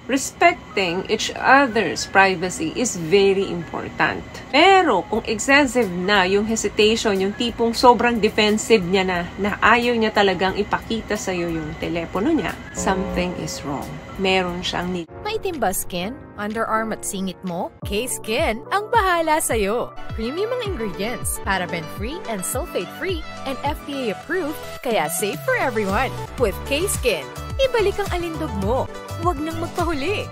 Respecting each other's privacy is very important. Pero kung excessive na yung hesitation, yung tipong sobrang defensive niya na ayaw niya talagang ipakita sa'yo yung telepono niya, something is wrong. Meron siyang need. Maitim ba skin? Underarm at singit mo? K-Skin ang bahala sa'yo. Premium ang ingredients, paraben-free and sulfate-free, and FDA-approved, kaya safe for everyone. With K-Skin, ibalik ang alindog mo. Huwag nang magpahuli.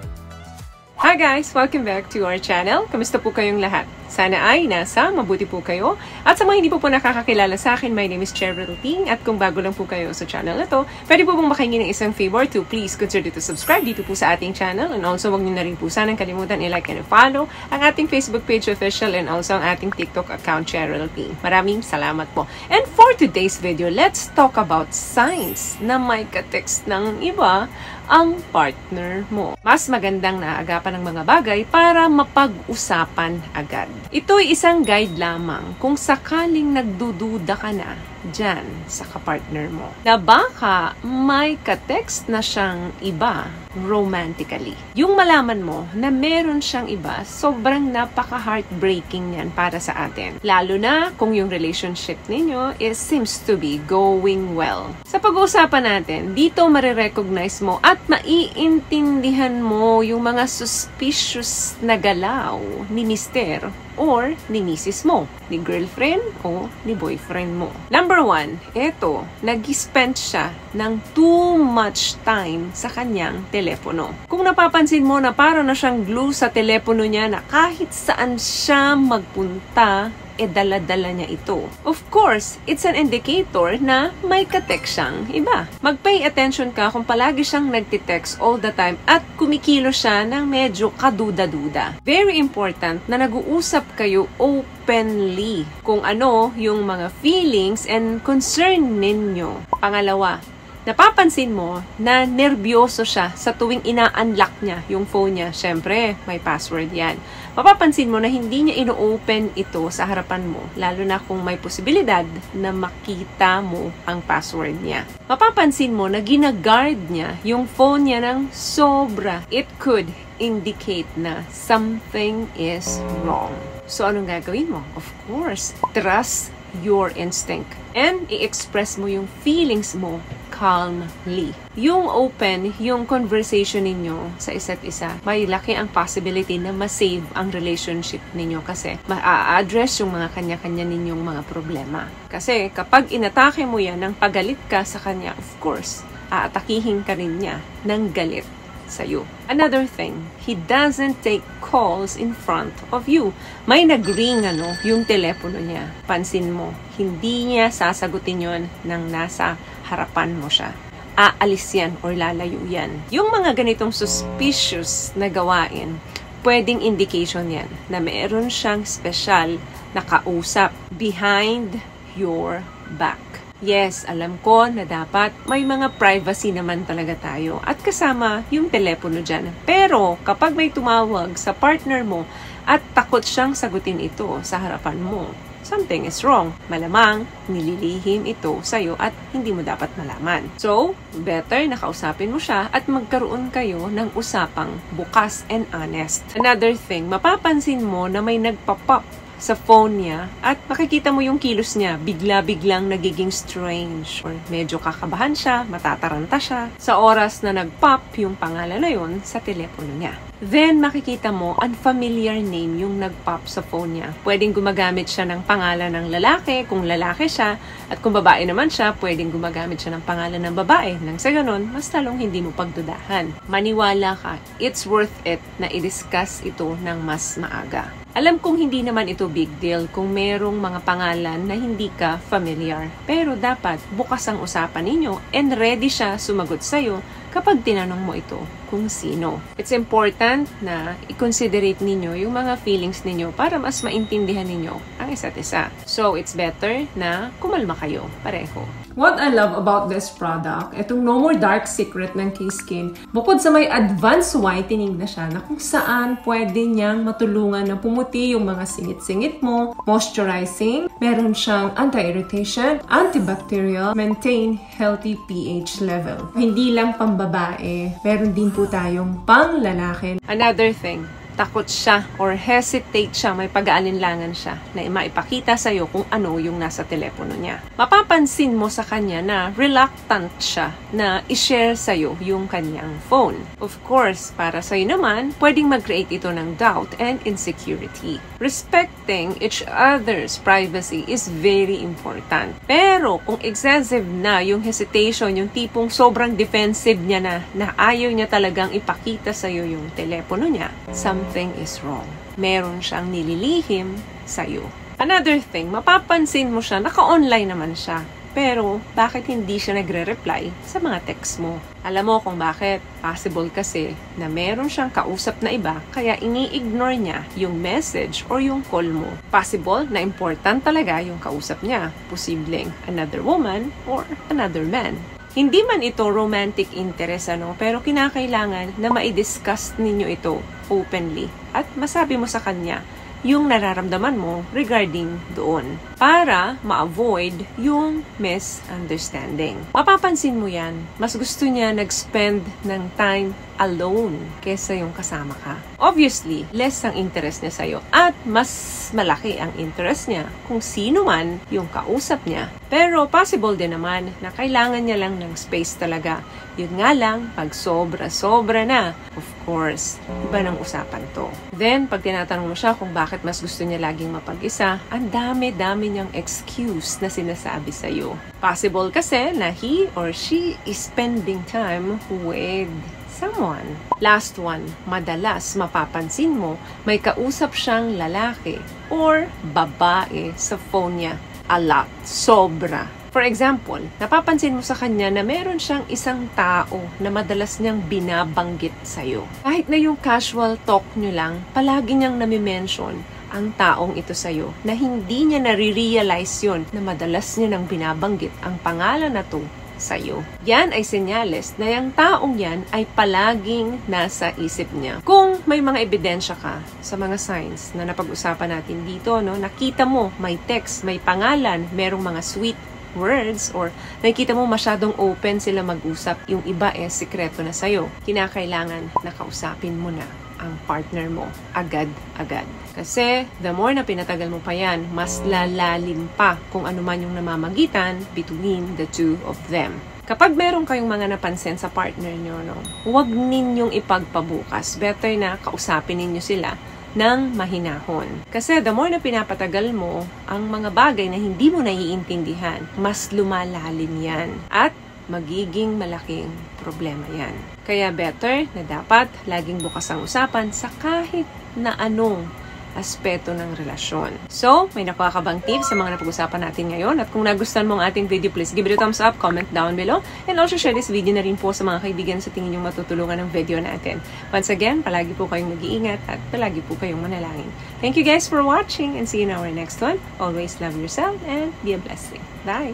Hi guys! Welcome back to our channel. Kamusta po kayong lahat? Sana ay nasa mabuti po kayo. At sa mga hindi po nakakakilala sa akin, my name is Cheryl Ting. At kung bago lang po kayo sa channel na to, pwede po pong makahingi ng isang favor to please consider to subscribe dito po sa ating channel. And also, wag niyo na rin po sanang kalimutan i-like and follow ang ating Facebook page official and also ang ating TikTok account, Cheryl Ting. Maraming salamat po. And for today's video, let's talk about signs na may ka-text ng iba ang partner mo. Mas magandang naagapan ng mga bagay para mapag-usapan agad. Ito ay isang guide lamang kung sakaling nagdududa ka na dyan sa kapartner mo na baka may ka-text na siyang iba romantically. Yung malaman mo na meron siyang iba, sobrang napaka-heartbreaking yan para sa atin. Lalo na kung yung relationship ninyo seems to be going well. Sa pag-uusapan natin, dito marirecognize mo at maiintindihan mo yung mga suspicious na galaw ni Mr. or ni Mrs. mo, ni girlfriend o ni boyfriend mo. Number 1, eto, nag-spend siya ng too much time sa kanyang telepono. Kung napapansin mo na parang na siyang glue sa telepono niya na kahit saan siya magpunta, dala-dala niya ito. Of course, it's an indicator na may ka-text siyang iba. Mag-pay attention ka kung palagi siyang nagtitext all the time at kumikilo siya ng medyo kaduda-duda. Very important na nag-uusap kayo openly kung ano yung mga feelings and concern ninyo. Pangalawa, napapansin mo na nervyoso siya sa tuwing ina-unlock niya yung phone niya. Siyempre, may password yan. Mapapansin mo na hindi niya ino-open ito sa harapan mo, lalo na kung may posibilidad na makita mo ang password niya. Mapapansin mo na ginaguard niya yung phone niya ng sobra. It could indicate na something is wrong. So, anong gagawin mo? Of course, trust your instinct. And i-express mo yung feelings mo calmly. Yung open, yung conversation ninyo sa isa't isa, may laki ang possibility na ma-save ang relationship ninyo kasi ma-address yung mga kanya-kanya ninyong mga problema. Kasi kapag inatake mo yan ng pagalit ka sa kanya, of course, aatakihin ka rin niya ng galit sa'yo. Another thing, he doesn't take calls in front of you. May nag-ring yung telepono niya. Pansin mo, hindi niya sasagutin yon nang nasa harapan mo siya. Aalis yan or lalayo yan. Yung mga ganitong suspicious na gawain, pwedeng indication yan na meron siyang special na kausap behind your back. Yes, alam ko na dapat may mga privacy naman talaga tayo at kasama yung telepono dyan. Pero kapag may tumawag sa partner mo at takot siyang sagutin ito sa harapan mo, something is wrong. Malamang nililihim ito sa'yo at hindi mo dapat malaman. So, better na kausapin mo siya at magkaroon kayo ng usapang bukas and honest. Another thing, mapapansin mo na may nagpa-pop sa phone niya at makikita mo yung kilos niya, bigla-biglang nagiging strange or medyo kakabahan siya, matataranta siya sa oras na nag-pop yung pangalan na yun sa telepono niya. Then, makikita mo, unfamiliar name yung nag-pop sa phone niya. Pwedeng gumagamit siya ng pangalan ng lalaki, kung lalaki siya, at kung babae naman siya, pwedeng gumagamit siya ng pangalan ng babae. Nang sa ganun, mas talong hindi mo pagdudahan. Maniwala ka, it's worth it na i-discuss ito ng mas maaga. Alam kong hindi naman ito big deal kung merong mga pangalan na hindi ka familiar. Pero dapat bukas ang usapan ninyo and ready siya sumagot sa'yo kapag tinanong mo ito kung sino. It's important na i-considerate ninyo yung mga feelings ninyo para mas maintindihan ninyo ang isa't isa. So, it's better na kumalma kayo pareho. What I love about this product, itong No More Dark Secret ng K-Skin, bukod sa may advanced whitening na siya na kung saan pwede niyang matulungan na pumuti yung mga singit-singit mo, moisturizing, meron siyang anti-irritation, antibacterial, maintain healthy pH level. Hindi lang pambabae, meron din po tayong pang lalaki. Another thing, takot siya or hesitate siya, may pag-aalinlangan siya na maipakita sa'yo kung ano yung nasa telepono niya. Mapapansin mo sa kanya na reluctant siya na i-share sa'yo yung kanyang phone. Of course, para sa'yo naman, pwedeng mag-create ito ng doubt and insecurity. Respecting each other's privacy is very important. Pero kung excessive na yung hesitation, yung tipong sobrang defensive niya na ayaw niya talagang ipakita sa'yo yung telepono niya, something is wrong. Meron siyang nililihim sa'yo. Another thing, mapapansin mo siya, naka-online naman siya. Pero, bakit hindi siya nagre-reply sa mga text mo? Alam mo kung bakit? Possible kasi na meron siyang kausap na iba, kaya ini-ignore niya yung message or yung call mo. Possible na important talaga yung kausap niya. Posibleng another woman or another man. Hindi man ito romantic interest, pero kinakailangan na ma-discuss ninyo ito openly at masabi mo sa kanya yung nararamdaman mo regarding doon para ma-avoid yung misunderstanding. Mapapansin mo yan, mas gusto niya nag-spend ng time alone kesa yung kasama ka. Obviously, less ang interest niya sa'yo at mas malaki ang interest niya kung sino man yung kausap niya. Pero possible din naman na kailangan niya lang ng space talaga. Yun nga lang, pag sobra-sobra na, of course, iba ng usapan to. Then, pag tinatanong mo siya kung bakit mas gusto niya laging mapag-isa, ang dami-dami niyang excuse na sinasabi sa'yo. Possible kasi na he or she is spending time with someone. Last one, madalas mapapansin mo may kausap siyang lalaki or babae sa phone niya. A lot. Sobra. For example, napapansin mo sa kanya na meron siyang isang tao na madalas niyang binabanggit sa'yo. Kahit na yung casual talk nyo lang, palagi niyang nami-mention ang taong ito sa'yo na hindi niya nare-realize yun na madalas niya nang binabanggit ang pangalan na to sa'yo. Yan ay senyales na yung taong yan ay palaging nasa isip niya. Kung may mga ebidensya ka sa mga signs na napag-usapan natin dito, nakita mo may text, may pangalan, merong mga sweet words, or nakikita mo masyadong open sila mag-usap, yung iba sikreto na sa'yo, kinakailangan na kausapin mo na ang partner mo agad-agad. Kasi the more na pinatagal mo pa yan, mas lalalim pa kung ano man yung namamagitan between the two of them. Kapag meron kayong mga napansin sa partner nyo, huwag ninyong ipagpabukas. Better na kausapin ninyo sila ng mahinahon. Kasi the more na pinapatagal mo ang mga bagay na hindi mo naiintindihan, mas lumalalim yan at magiging malaking problema yan. Kaya better na dapat laging bukas ang usapan sa kahit na anong aspeto ng relasyon. So, may nakuha ka bang tips sa mga napag-usapan natin ngayon? At kung nagustuhan mo ang ating video, please give it a thumbs up, comment down below, and also share this video na rin po sa mga kaibigan sa tingin yung matutulungan ng video natin. Once again, palagi po kayong mag-iingat at palagi po kayong manalangin. Thank you guys for watching and see you in our next one. Always love yourself and be a blessing. Bye!